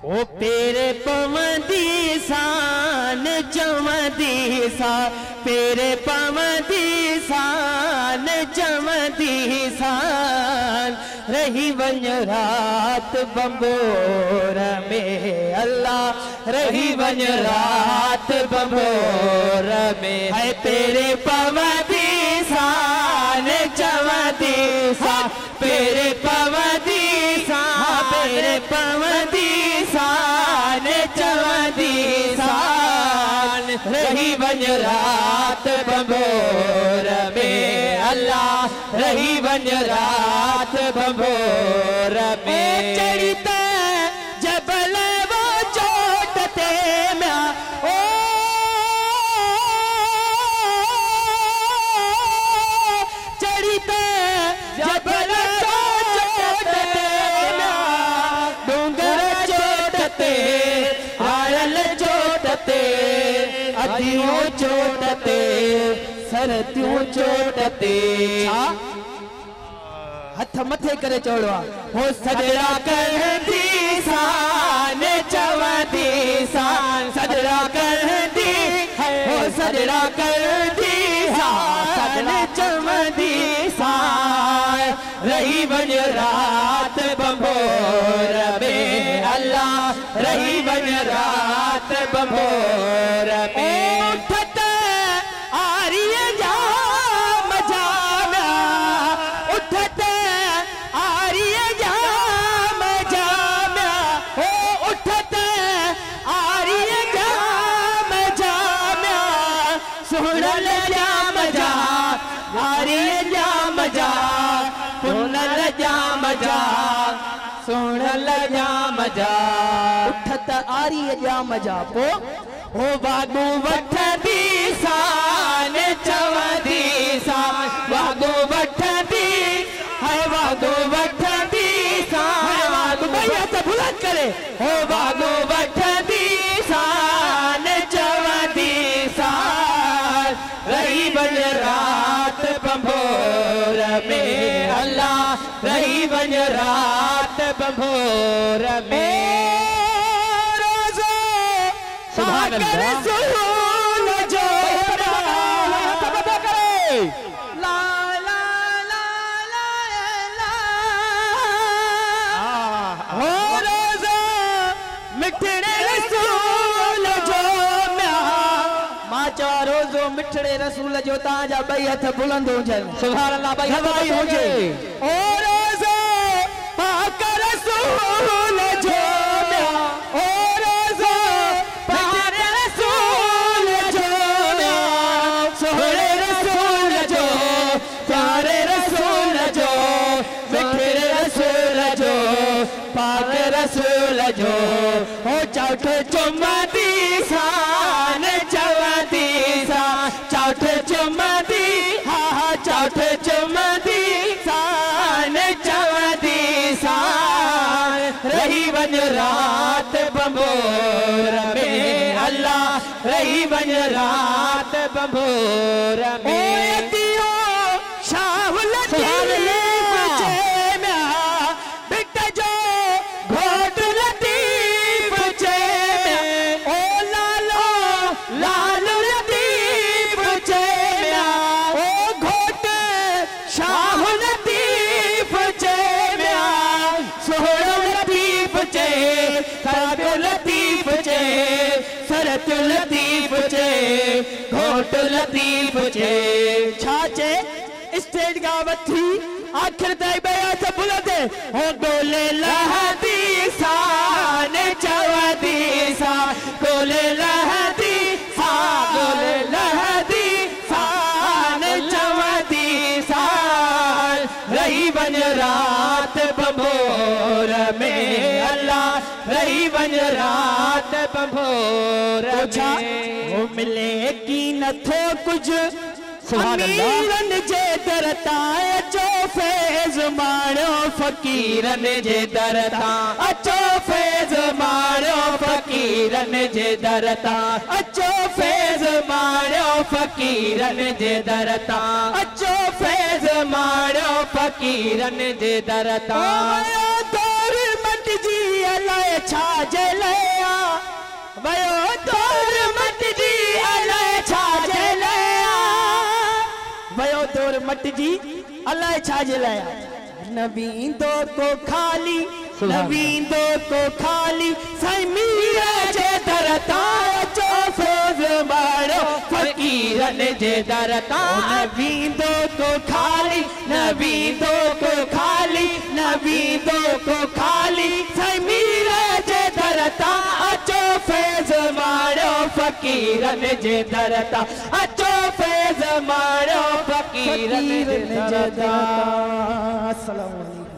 ओ पेरे पवंदी सान चमदी सा पेरे पवंदी सान चमदी सान रही वञ रात बंबोर में अल्लाह रही वञ रात बंबोर में है पेरे पवंदी सान चमदी सा पेरे पवंदी सा पेरे पवंदी सान चवंदी सान रही वञ रात बंबोर में अल्लाह रही वञ रात बंबोर में चढ़ी त जबल वो चोट ते म्या ओ चढ़ी त जबल चोट ते म्या डूंगर चोटते आयल चोटते अदियों चोटते सरतियों चोटते हथ मथे करे चोड़वा हो सजड़ा कर दी सान चवंदी सान सजड़ा कर दी हो सजड़ा कर दी सान चवंदी सान रही वञ रात बंबोर में अल्लाह रही वञ रात बंबोर में उठत आरिय जा मजा उठत आरिय जा मजा ओ उठत आरिय जा मजा सुनल जा मजा आरिय जा मजा सुनल जा मजा सुनल जा मजा उठत आरिय जा मजा पो हो बागू वठंदी सान चवंदी सान बागू वठंदी है बागू वठंदी सान बागू भैया तो बुलंद करे हो बागू वठंदी सान चवंदी सान रही वञ रात बंबोर में अल्लाह रही वञ रात बंबोर में सुभान अल्लाह जो ला ला ला ला हो रोज़ो मिठड़े रसूल जो मां चवा रोज़ो मिठड़े रसूल जो ताजा बई हथ बुलंद हुजन सुभान अल्लाह बई हवाई हुजे ओ रोज़ो पाक रसूल जो ओ रोज़ो पाक रसूल जो सोहरे रसूल जो प्यारे रसूल जो मिठड़े रसूल जो पाक रसूल जो हो चौथ चुमदी सान चवंदी सान चौथ चुमदी हा हा चौथ चुमदी सान चवंदी सान रही वञ रात बंबोर में अल्लाह रही वञ रात बंबोर में शाहुल लतीफ चे सरत लतीफ चे घोट लतीफ चे छाचे स्टेज गावत थी आखिर ताई बया से बुलंदे हो डोले लहदी सान चवंदी सान डोले लहदी सान डोले लहदी सान चवंदी सान रही वञ रात बंबोर में अल्लाह रही वञ रात बंबोर में वो मिले की नथो कुछ अमीरन जे दरता अचो फैज़ माणो फ़कीरन जे दरता अचो फैज़ माणो फ़कीरन जे दरता अचो फैज़ माणो फ़कीरन जे दरता अचो फैज़ माणो फ़कीरन जे दरता दौर मट जी अलाए छाजे लया वयो दौर मट जी अलाए छाजे लया वयो दौर मट जी अलाए छाजे लया नवींदो को खाली नवींदो को खाली साईं मीर जे दरता अचो फैज़ मारो फकीरन जे दरता नवींदो को खाली नवींदो को खाली नवींदो को खाली साईं मीर जे दरता अचो फैज़ मारो फकीरन जे दरता अचो फैज़ मारो फकीरन जे दरता। अस्सलाम वालेकुम।